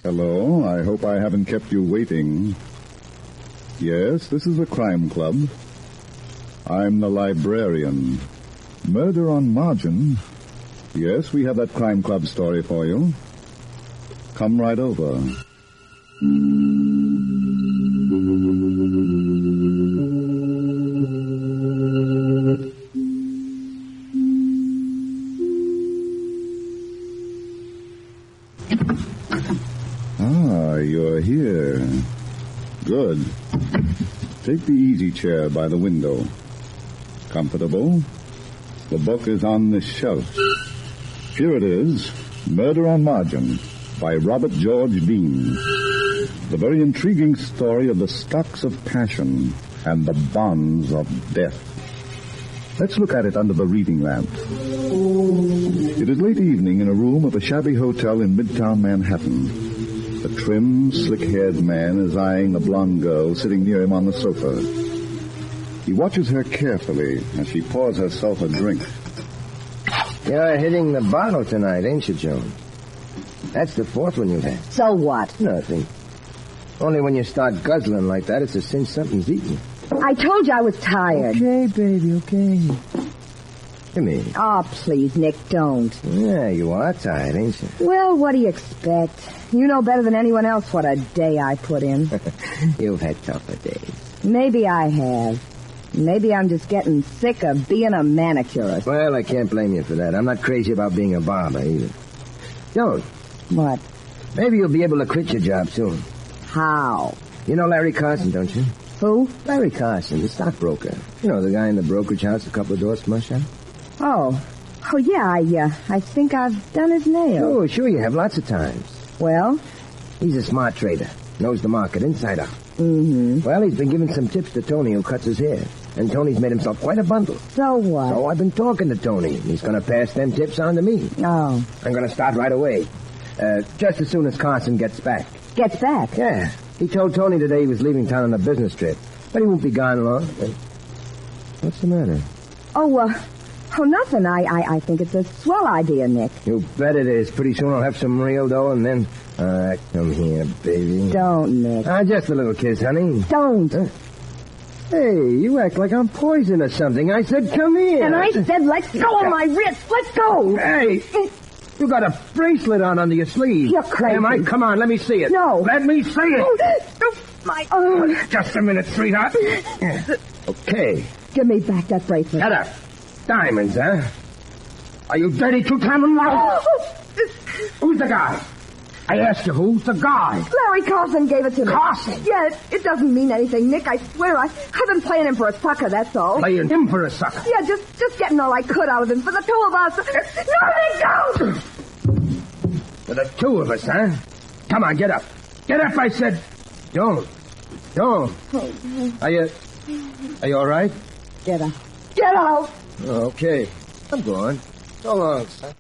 Hello, I hope I haven't kept you waiting. Yes, this is a crime club. I'm the librarian. Murder on Margin. Yes, we have that crime club story for you. Come right over. You're here. Good. Take the easy chair by the window. Comfortable? The book is on this shelf. Here it is, Murder on Margin, by Robert George Bean. The very intriguing story of the stocks of passion and the bonds of death. Let's look at it under the reading lamp. It is late evening in a room of a shabby hotel in Midtown Manhattan. The trim, slick-haired man is eyeing the blonde girl sitting near him on the sofa. He watches her carefully as she pours herself a drink. You're hitting the bottle tonight, ain't you, Joan? That's the fourth one you've had. So what? Nothing. Only when you start guzzling like that, it's a cinch something's eating. I told you I was tired. Okay, baby, okay. Come here. Oh, please, Nick, don't. Yeah, you are tired, ain't you? Well, what do you expect? You know better than anyone else what a day I put in. You've had tougher days. Maybe I have. Maybe I'm just getting sick of being a manicurist. Well, I can't blame you for that. I'm not crazy about being a barber, either. Joan. What? Maybe you'll be able to quit your job soon. How? You know Larry Carson, don't you? Who? Larry Carson, the stockbroker. You know, the guy in the brokerage house a couple of doors from our shop? Oh, yeah, I think I've done his nails. Oh, sure you have, lots of times. Well? He's a smart trader. Knows the market inside out. Mm-hmm. Well, he's been giving some tips to Tony, who cuts his hair. And Tony's made himself quite a bundle. So what? So I've been talking to Tony. He's going to pass them tips on to me. Oh. I'm going to start right away. Just as soon as Carson gets back. Gets back? Yeah. He told Tony today he was leaving town on a business trip. But he won't be gone long. What's the matter? Oh, nothing. I think it's a swell idea, Nick. You bet it is. Pretty soon I'll have some real dough and then... come here, baby. Don't, Nick. Just a little kiss, honey. Don't. Hey, you act like I'm poison or something. I said, come here. And I said, let go of my wrist. Let go. Hey, you got a bracelet on under your sleeve. You're crazy. Am I? Come on, let me see it. No. Let me see it. My... Just a minute, sweetheart. Okay. Give me back that bracelet. Shut up. Diamonds, huh? Are you dirty two-timing now? Who's the guy? I asked you, who's the guy? Larry Carson gave it to me. Carson? Yeah, it doesn't mean anything, Nick. I swear I've been playing him for a sucker, that's all. Playing him for a sucker? Yeah, just getting all I could out of him for the two of us. No, Nick, don't! For the two of us, huh? Come on, get up. Get up, I said. Don't. Are you all right? Get out. Get out! Okay. I'm going. So long, son.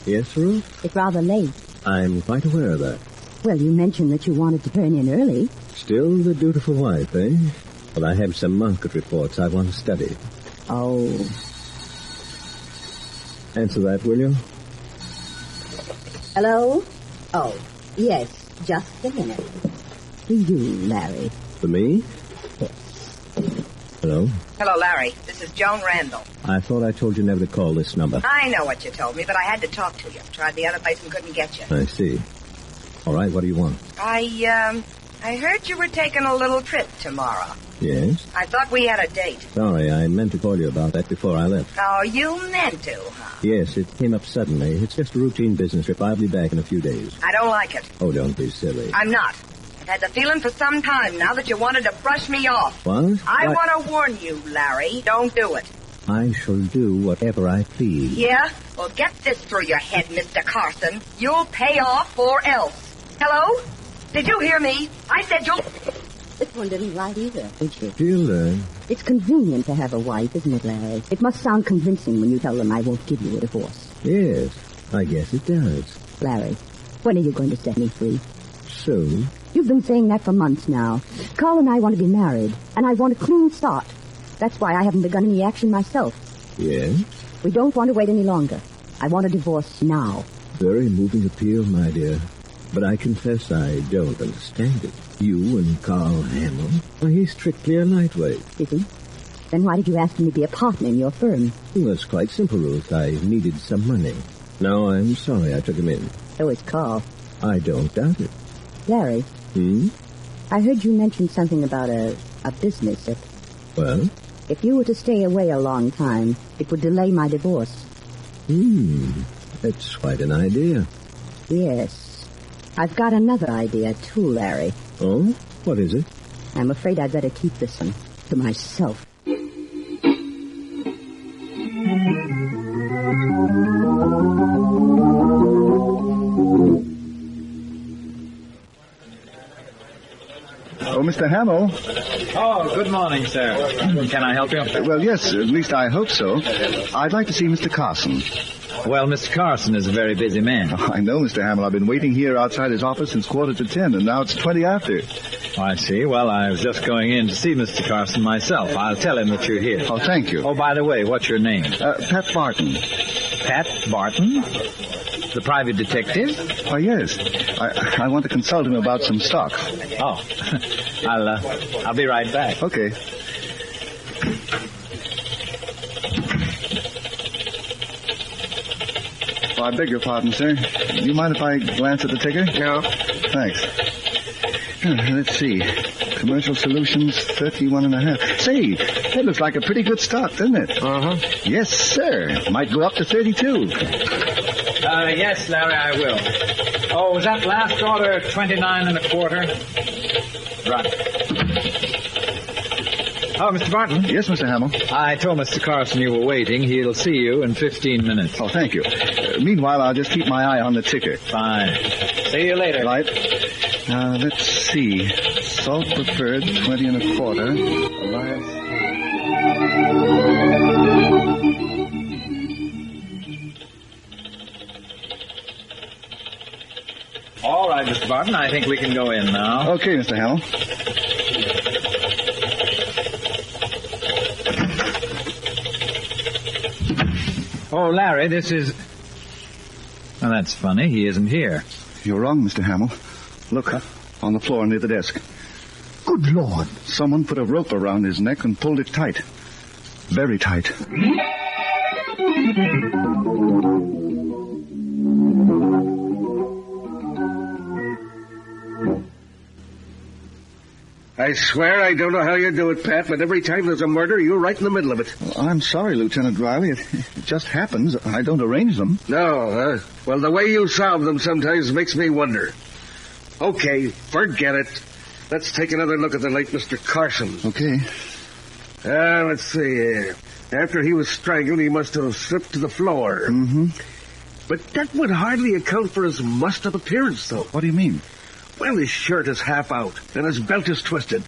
Yes, Ruth? It's rather late. I'm quite aware of that. Well, you mentioned that you wanted to turn in early. Still the dutiful wife, eh? Well, I have some market reports I want to study. Oh. Answer that, will you? Hello? Oh, yes. Just a minute. For you, Larry. For me? Yes. Hello? Hello, Larry. This is Joan Randall. I thought I told you never to call this number. I know what you told me, but I had to talk to you. Tried the other place and couldn't get you. I see. All right, what do you want? I heard you were taking a little trip tomorrow. Yes? I thought we had a date. Sorry, I meant to call you about that before I left. Oh, you meant to, huh? Yes, it came up suddenly. It's just a routine business trip. I'll be back in a few days. I don't like it. Oh, don't be silly. I'm not. I've had the feeling for some time now that you wanted to brush me off. What? I want to warn you, Larry. Don't do it. I shall do whatever I please. Yeah? Well, get this through your head, Mr. Carson. You'll pay off or else. Hello? Did you hear me? I said you'll... This one didn't write either, did she? She'll It's convenient to have a wife, isn't it, Larry? It must sound convincing when you tell them I won't give you a divorce. Yes, I guess it does. Larry, when are you going to set me free? Soon. You've been saying that for months now. Carl and I want to be married, and I want a clean start. That's why I haven't begun any action myself. Yes? We don't want to wait any longer. I want a divorce now. Very moving appeal, my dear. But I confess I don't understand it. You and Carl Hamill? Why, he's strictly a lightweight. Is he? Then why did you ask him to be a partner in your firm? Well, it's quite simple, Ruth. I needed some money. Now I'm sorry I took him in. So is Carl. I don't doubt it. Larry. Hmm? I heard you mention something about a business that... Well? If you were to stay away a long time, it would delay my divorce. That's quite an idea. Yes. I've got another idea, too, Larry. Oh? What is it? I'm afraid I'd better keep this one to myself. Oh, Mr. Hamill. Oh, good morning, sir. Can I help you? Well, yes, at least I hope so. I'd like to see Mr. Carson. Well, Mr. Carson is a very busy man. Oh, I know, Mr. Hamill. I've been waiting here outside his office since 10:15, and now it's 20 after. Oh, I see. Well, I was just going in to see Mr. Carson myself. I'll tell him that you're here. Oh, thank you. Oh, by the way, what's your name? Pat Barton. Pat Barton? The private detective? Oh, yes. I want to consult him about some stock. Oh, I'll be right back. Okay. Oh, I beg your pardon, sir. Do you mind if I glance at the ticker? No. Thanks. Let's see. Commercial Solutions, 31.5. Say, that looks like a pretty good stock, doesn't it? Uh-huh. Yes, sir. Might go up to 32. Yes, Larry, I will. Oh, was that last order 29.25? Right. Oh, Mr. Barton. Yes, Mr. Hamill. I told Mr. Carson you were waiting. He'll see you in 15 minutes. Oh, thank you. Meanwhile, I'll just keep my eye on the ticker. Fine. See you later. Right. Let's see. Salt preferred, 20.25. Elias. All right, Mr. Barton, I think we can go in now. Okay, Mr. Hamill. Oh, Larry, this is... Well, that's funny. He isn't here. You're wrong, Mr. Hamill. Look, on the floor near the desk. Good Lord. Someone put a rope around his neck and pulled it tight. Very tight. I swear I don't know how you do it, Pat, but every time there's a murder, you're right in the middle of it. Well, I'm sorry, Lieutenant Riley. It just happens. I don't arrange them. No, huh? Well, the way you solve them sometimes makes me wonder. Okay, forget it. Let's take another look at the late Mr. Carson. Okay. Let's see. After he was strangled, he must have slipped to the floor. Mm-hmm. But that would hardly account for his mussed-up appearance, though. What do you mean? Well, his shirt is half out, and his belt is twisted.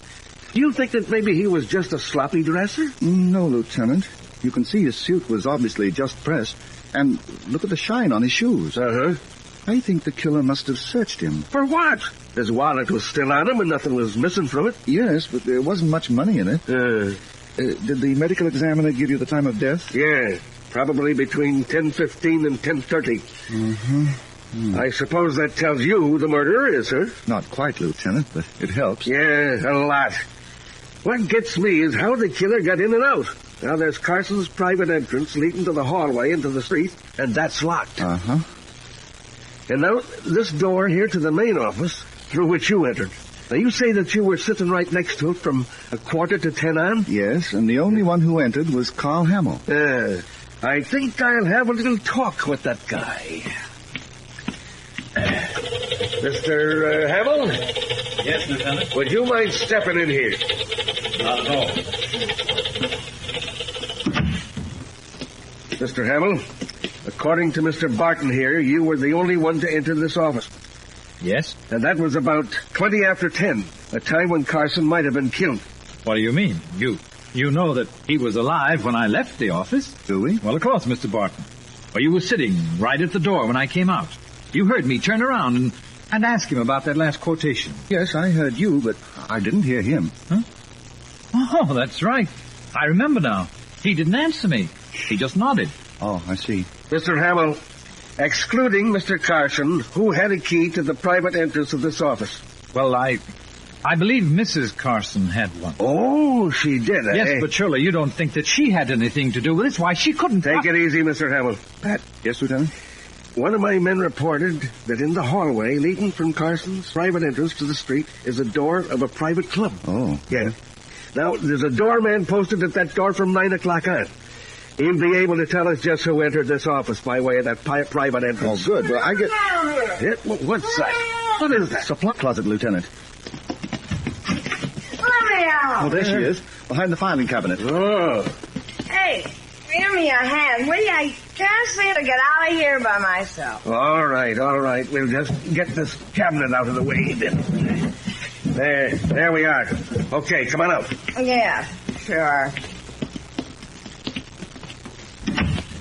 Do you think that maybe he was just a sloppy dresser? No, Lieutenant. You can see his suit was obviously just pressed. And look at the shine on his shoes. Uh-huh. I think the killer must have searched him. For what? His wallet was still on him, and nothing was missing from it. Yes, but there wasn't much money in it. Did the medical examiner give you the time of death? Yeah, probably between 10:15 and 10:30. Mm-hmm. I suppose that tells you who the murderer is, huh? Not quite, Lieutenant, but it helps. Yeah, a lot. What gets me is how the killer got in and out. Now, there's Carson's private entrance leading to the hallway into the street, and that's locked. Uh-huh. And now, this door here to the main office, through which you entered. Now, you say that you were sitting right next to it from 9:45 on? Yes, and the only one who entered was Carl Hamill. I think I'll have a little talk with that guy. Mr. Hamill? Yes, Lieutenant? Would you mind stepping in here? Not at all. Mr. Hamill, according to Mr. Barton here, you were the only one to enter this office. Yes? And that was about 20 after 10, a time when Carson might have been killed. What do you mean? You know that he was alive when I left the office? Do we? Well, of course, Mr. Barton. Well, you were sitting right at the door when I came out. You heard me turn around and ask him about that last quotation. Yes, I heard you, but I didn't hear him. Huh? Oh, that's right. I remember now. He didn't answer me. He just nodded. Oh, I see. Mr. Hamill, excluding Mr. Carson, who had a key to the private entrance of this office? Well, I believe Mrs. Carson had one. Oh, she did, eh? Yes, but surely you don't think that she had anything to do with it. Why, she couldn't... Take it easy, Mr. Hamill. Pat. Yes, Lieutenant? One of my men reported that in the hallway leading from Carson's private entrance to the street is a door of a private club. Oh. Yeah. Now, there's a doorman posted at that door from 9 o'clock on. He'll be able to tell us just who entered this office by way of that private entrance. Oh, good. Well, I get... Yeah, what's that? What is that? Supply closet, Lieutenant. Let me out. Oh, there she is. Behind the filing cabinet. Oh. Hey, give me a hand, will you? I can't seem to get out of here by myself. All right. We'll just get this cabinet out of the way then. There we are. Okay, come on out. Yeah, sure.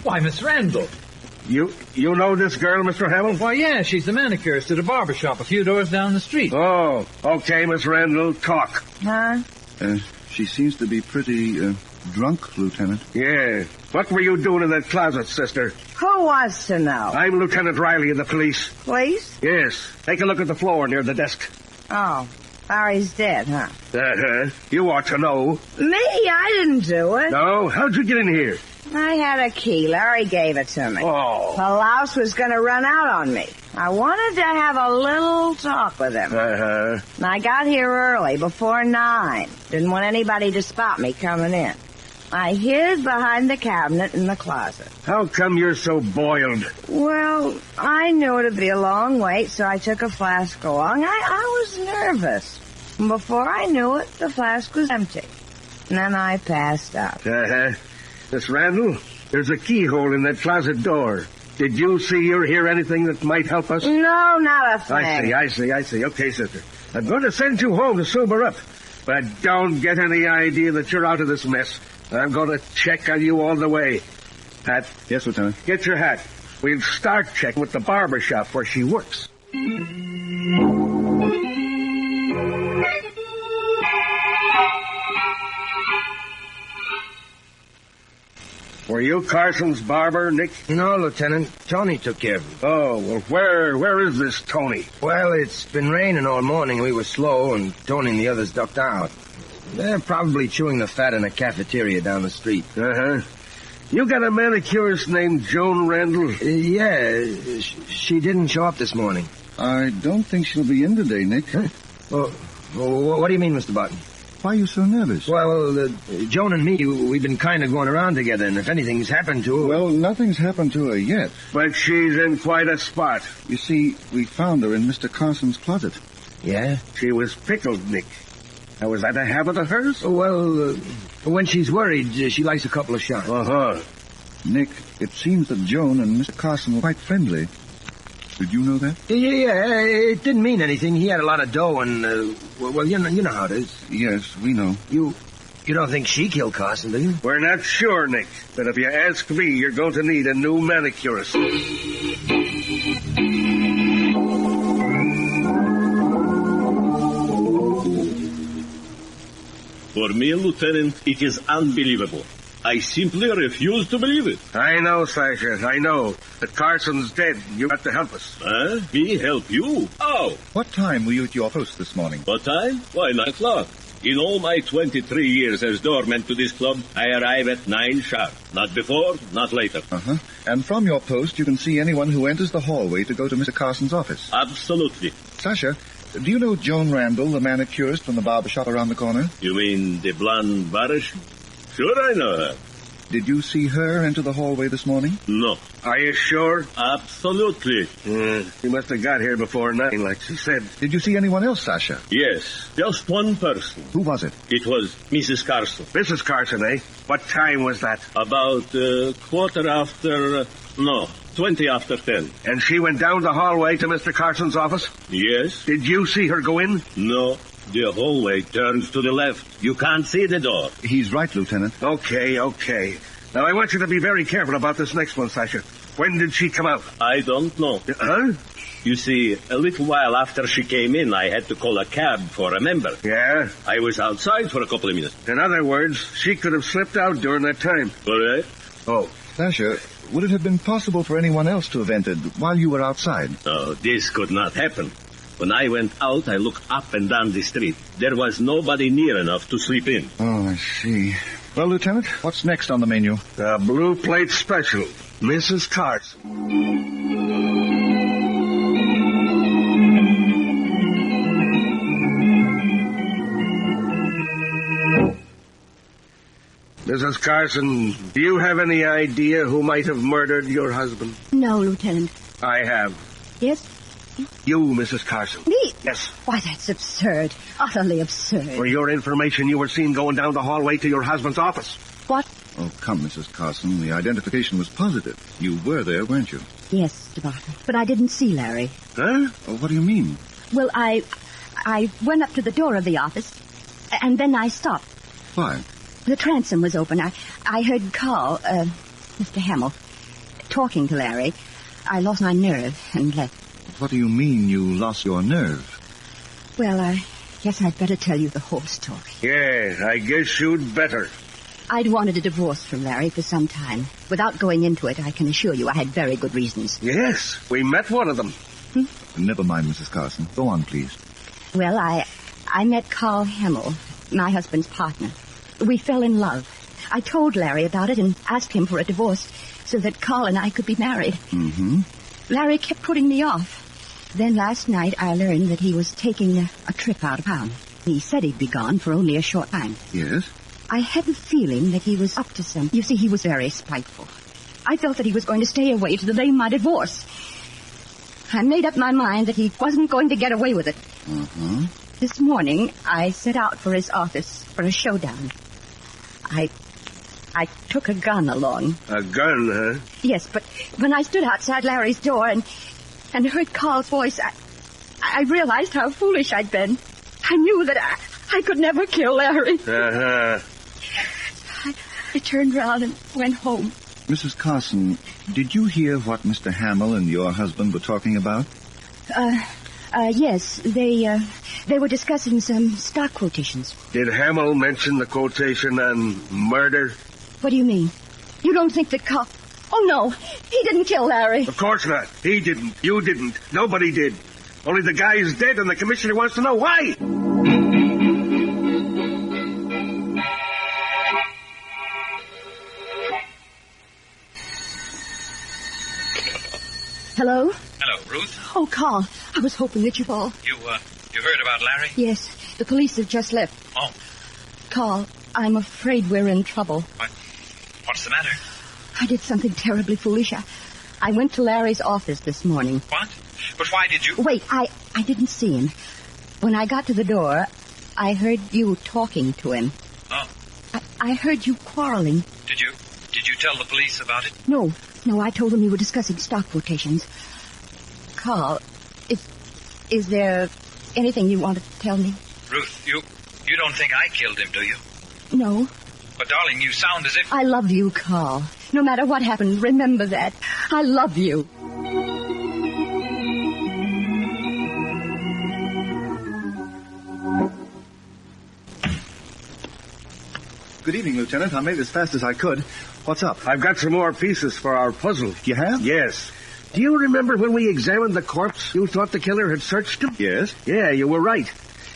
Why, Miss Randall. You know this girl, Mr. Hamill? Why, yeah, she's the manicurist at a barber shop a few doors down the street. Oh, okay, Miss Randall, talk. Huh? She seems to be pretty, drunk, Lieutenant. Yeah. What were you doing in that closet, sister? Who wants to know? I'm Lieutenant Riley of the police. Please? Yes. Take a look at the floor near the desk. Oh, Larry's dead, huh? Uh-huh. You ought to know. Me? I didn't do it. No? How'd you get in here? I had a key. Larry gave it to me. Oh. The louse was going to run out on me. I wanted to have a little talk with him. Uh-huh. And I got here early, before 9. Didn't want anybody to spot me coming in. I hid behind the cabinet in the closet. How come you're so boiled? Well, I knew it'd be a long wait, so I took a flask along. I was nervous. And before I knew it, the flask was empty. And then I passed out. Uh-huh. Miss Randall, there's a keyhole in that closet door. Did you see or hear anything that might help us? No, not a thing. I see. Okay, sister. I'm going to send you home to sober up. But don't get any idea that you're out of this mess. I'm going to check on you all the way. Pat? Yes, Lieutenant. Get your hat. We'll start checking with the barber shop where she works. Were you Carson's barber, Nick? No, Lieutenant. Tony took care of him. Oh, well, where is this Tony? Well, it's been raining all morning. We were slow, and Tony and the others ducked out. They're probably chewing the fat in a cafeteria down the street. Uh-huh. You got a manicurist named Joan Randall? Yeah, she didn't show up this morning. I don't think she'll be in today, Nick. Huh? Well, what do you mean, Mr. Barton? Why are you so nervous? Well, Joan and me, we've been kind of going around together, and if anything's happened to her... Well, nothing's happened to her yet. But she's in quite a spot. You see, we found her in Mr. Carson's closet. Yeah? She was pickled, Nick. Now, was that a habit of hers? Well, when she's worried, she likes a couple of shots. Uh-huh. Nick, it seems that Joan and Mr. Carson were quite friendly. Did you know that? Yeah, it didn't mean anything. He had a lot of dough, and, well, you know how it is. Yes, we know. You don't think she killed Carson, do you? We're not sure, Nick. But if you ask me, you're going to need a new manicurist. For me, Lieutenant, it is unbelievable. I simply refuse to believe it. I know, Sasha, I know. But Carson's dead. You got to help us. Huh? Me help you? How? What time were you at your post this morning? What time? Why, 9 o'clock. In all my 23 years as doorman to this club, I arrive at 9 sharp. Not before, not later. Uh-huh. And from your post, you can see anyone who enters the hallway to go to Mr. Carson's office. Absolutely. Sasha, do you know Joan Randall, the manicurist from the barber shop around the corner? You mean the blonde barish? Sure, I know her. Did you see her enter the hallway this morning? No. Are you sure? Absolutely. She must have got here before 9, like she said. Did you see anyone else, Sasha? Yes, just one person. Who was it? It was Mrs. Carson. Mrs. Carson, eh? What time was that? About 20 after 10. And she went down the hallway to Mr. Carson's office? Yes. Did you see her go in? No. The hallway turns to the left. You can't see the door. He's right, Lieutenant. Okay. Now, I want you to be very careful about this next one, Sasha. When did she come out? I don't know. Huh? You see, a little while after she came in, I had to call a cab for a member. Yeah? I was outside for a couple of minutes. In other words, she could have slipped out during that time. Correct. Oh. Lasher, would it have been possible for anyone else to have entered while you were outside? Oh, this could not happen. When I went out, I looked up and down the street. There was nobody near enough to sleep in. Oh, I see. Well, Lieutenant, what's next on the menu? The blue plate special. Mrs. Carson. Mrs. Carson, do you have any idea who might have murdered your husband? No, Lieutenant. I have. Yes? You, Mrs. Carson. Me? Yes. Why, that's absurd. Utterly absurd. For your information, you were seen going down the hallway to your husband's office. What? Oh, come, Mrs. Carson. The identification was positive. You were there, weren't you? Yes, Mr. Barton. But I didn't see Larry. Huh? Oh, what do you mean? Well, I went up to the door of the office, and then I stopped. Why? The transom was open. I heard Carl, Mr. Hamill, talking to Larry. I lost my nerve and left. What do you mean you lost your nerve? Well, I guess I'd better tell you the whole story. Yeah, I guess you'd better. I'd wanted a divorce from Larry for some time. Without going into it, I can assure you I had very good reasons. Yes, we met one of them. Never mind, Mrs. Carson. Go on, please. Well, I met Carl Hamill, my husband's partner. We fell in love. I told Larry about it and asked him for a divorce so that Carl and I could be married. Mm-hmm. Larry kept putting me off. Then last night I learned that he was taking a trip out of town. He said he'd be gone for only a short time. Yes? I had the feeling that he was up to something. You see, he was very spiteful. I felt that he was going to stay away to delay my divorce. I made up my mind that he wasn't going to get away with it. Uh-huh. This morning, I set out for his office for a showdown. I took a gun along. A gun, huh? Yes, but when I stood outside Larry's door and heard Carl's voice, I realized how foolish I'd been. I knew that I could never kill Larry. Uh-huh. I turned around and went home. Mrs. Carson, did you hear what Mr. Hamill and your husband were talking about? Yes, they were discussing some stock quotations. Did Hamill mention the quotation on murder? What do you mean? You don't think that Carl... Oh, no, he didn't kill Larry. Of course not. He didn't. You didn't. Nobody did. Only the guy is dead, and the commissioner wants to know why. Hello? Hello, Ruth. Oh, Carl, I was hoping that you'd all... You heard about Larry? Yes, the police have just left. Oh. Carl, I'm afraid we're in trouble. What's the matter? I did something terribly foolish. I went to Larry's office this morning. What? But why did you... Wait, I didn't see him. When I got to the door, I heard you talking to him. Oh. I heard you quarreling. Did you tell the police about it? No, I told them you were discussing stock quotations. Carl, is there anything you want to tell me? Ruth, you don't think I killed him, do you? No. But, darling, you sound as if... I love you, Carl. No matter what happens, remember that. I love you. Good evening, Lieutenant. I made it as fast as I could. What's up? I've got some more pieces for our puzzle. You have? Yes. Do you remember when we examined the corpse? You thought the killer had searched him? Yes. Yeah, you were right.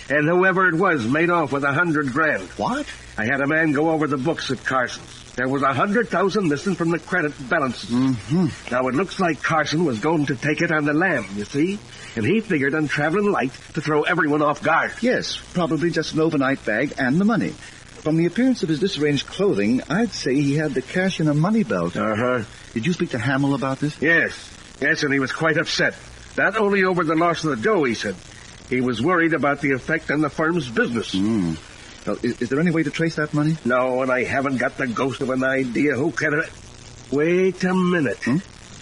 And whoever it was made off with $100,000. What? I had a man go over the books at Carson's. There was $100,000 missing from the credit balances. Mm-hmm. Now, it looks like Carson was going to take it on the lam, you see? And he figured on traveling light to throw everyone off guard. Yes, probably just an overnight bag and the money. From the appearance of his disarranged clothing, I'd say he had the cash in a money belt. Uh-huh. Did you speak to Hamill about this? Yes, and he was quite upset. Not only over the loss of the dough, he said. He was worried about the effect on the firm's business. Well, is there any way to trace that money? No, and I haven't got the ghost of an idea who can... Wait a minute.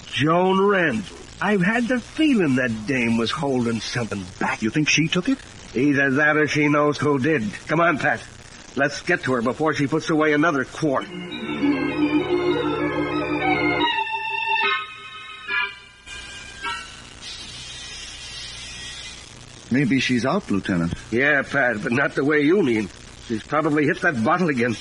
Joan Randall. I've had the feeling that dame was holding something back. You think she took it? Either that or she knows who did. Come on, Pat. Let's get to her before she puts away another quart. Maybe she's out, Lieutenant. Yeah, Pat, but not the way you mean. She's probably hit that bottle again.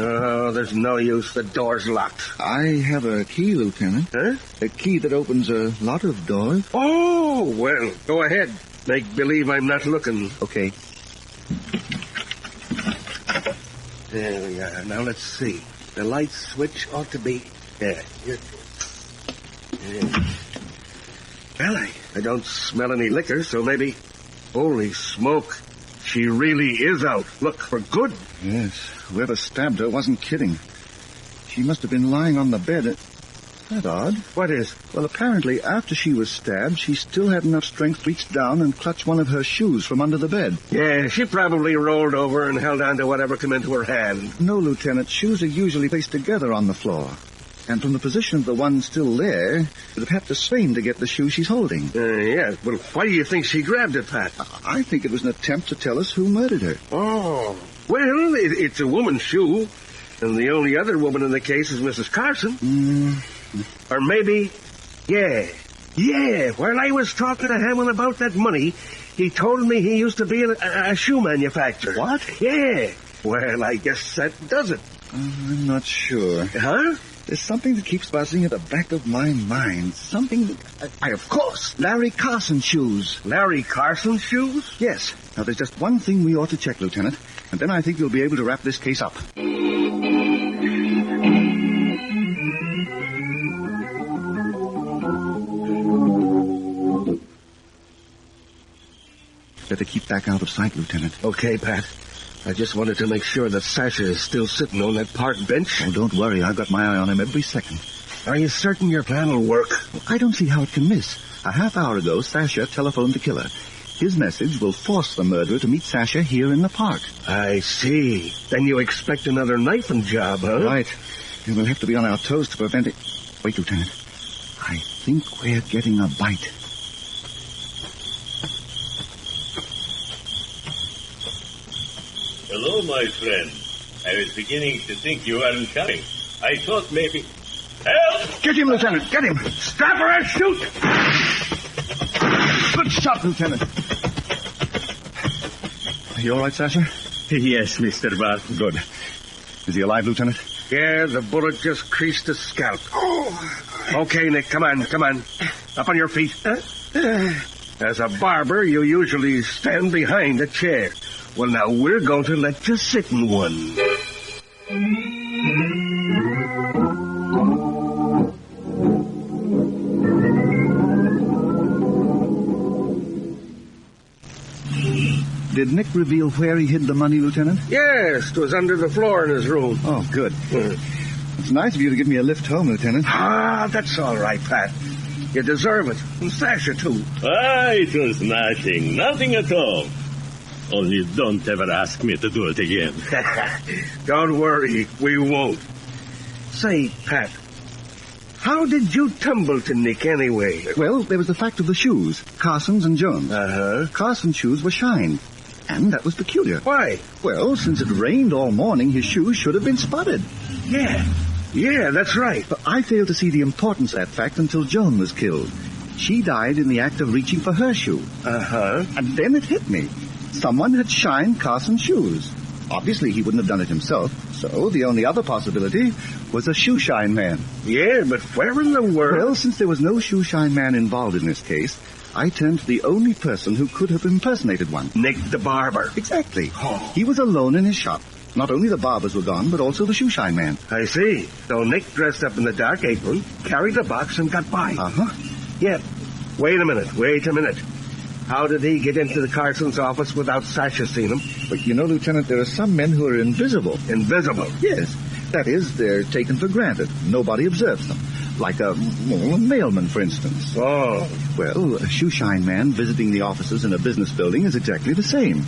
Oh, there's no use. The door's locked. I have a key, Lieutenant. Huh? A key that opens a lot of doors. Oh, well, go ahead. Make believe I'm not looking. Okay. There we are. Now, let's see. The light switch ought to be... Yeah, here it goes. Yeah. Well, I don't smell any liquor, so maybe... Holy smoke. She really is out. Look, for good. Yes, whoever stabbed her wasn't kidding. She must have been lying on the bed. That odd. What is? Well, apparently, after she was stabbed, she still had enough strength to reach down and clutch one of her shoes from under the bed. Yeah, she probably rolled over and held on to whatever came into her hand. No, Lieutenant. Shoes are usually placed together on the floor. And from the position of the one still there, you'd have had to strain to get the shoe she's holding. Yeah. Well, why do you think she grabbed it, Pat? I think it was an attempt to tell us who murdered her. Oh. Well, it's a woman's shoe. And the only other woman in the case is Mrs. Carson. Or maybe... Yeah. While I was talking to Hammond about that money, he told me he used to be a shoe manufacturer. What? Yeah. Well, I guess that does it. I'm not sure. Huh? There's something that keeps buzzing at the back of my mind. Something that... of course! Larry Carson shoes. Larry Carson shoes? Yes. Now, there's just one thing we ought to check, Lieutenant, and then I think we'll be able to wrap this case up. Better keep back out of sight, Lieutenant. Okay, Pat. I just wanted to make sure that Sasha is still sitting on that park bench. Oh, don't worry. I've got my eye on him every second. Are you certain your plan will work? I don't see how it can miss. A half hour ago, Sasha telephoned the killer. His message will force the murderer to meet Sasha here in the park. I see. Then you expect another knifing job, huh? Right. And we'll have to be on our toes to prevent it. Wait, Lieutenant. I think we're getting a bite. Hello, my friend. I was beginning to think you weren't coming. I thought maybe... Help! Get him, Lieutenant! Get him! Stop or I'll shoot! Good shot, Lieutenant. Are you all right, Sasha? Yes, Mr. Bart. Good. Is he alive, Lieutenant? Yeah, the bullet just creased his scalp. Okay, Nick, come on. Up on your feet. As a barber, you usually stand behind a chair. Well, now we're going to let you sit in one. Did Nick reveal where he hid the money, Lieutenant? Yes, it was under the floor in his room. Oh, good. It's nice of you to give me a lift home, Lieutenant. That's all right, Pat. You deserve it. And Sasha, too. It was nothing at all. Only don't ever ask me to do it again. Don't worry, we won't. Say, Pat, how did you tumble to Nick anyway? Well, there was the fact of the shoes, Carson's and Jones'. Carson's shoes were shined, and that was peculiar. Why? Well, since it rained all morning, his shoes should have been spotted. Yeah, that's right. But I failed to see the importance of that fact until Joan was killed. She died in the act of reaching for her shoe. And then it hit me. Someone had shined Carson's shoes. Obviously, he wouldn't have done it himself, so the only other possibility was a shoe shine man. Yeah, but where in the world? Well, since there was no shoe shine man involved in this case, I turned to the only person who could have impersonated one. Nick the barber. Exactly. He was alone in his shop. Not only the barbers were gone, but also the shoe shine man. I see. So Nick dressed up in the dark apron, carried the box, and got by. Yeah. Wait a minute. How did he get into the Carson's office without Sasha seeing him? But you know, Lieutenant, there are some men who are invisible. Invisible? Yes. That is, they're taken for granted. Nobody observes them. Like a mailman, for instance. Oh. Well, a shoe shine man visiting the offices in a business building is exactly the same.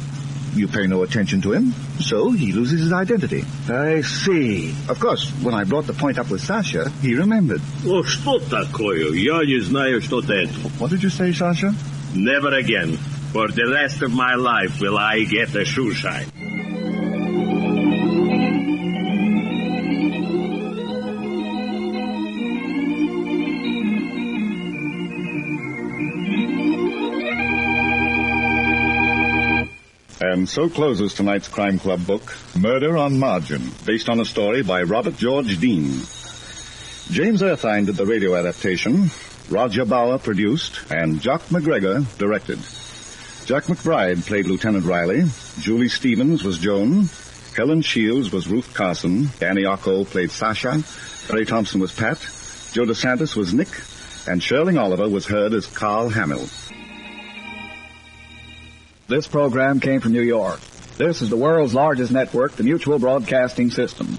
You pay no attention to him, so he loses his identity. I see. Of course, when I brought the point up with Sasha, he remembered. Oh, что такое? Я не знаю, что это. What did you say, Sasha? Never again. For the rest of my life will I get a shoe shine. And so closes tonight's Crime Club book, Murder on Margin, based on a story by Robert George Dean. James Erthine did the radio adaptation, Roger Bauer produced, and Jock McGregor directed. Jack McBride played Lieutenant Riley, Julie Stevens was Joan, Helen Shields was Ruth Carson, Danny Ocko played Sasha, Terry Thompson was Pat, Joe DeSantis was Nick, and Sherling Oliver was heard as Carl Hamill. This program came from New York. This is the world's largest network, the Mutual Broadcasting System.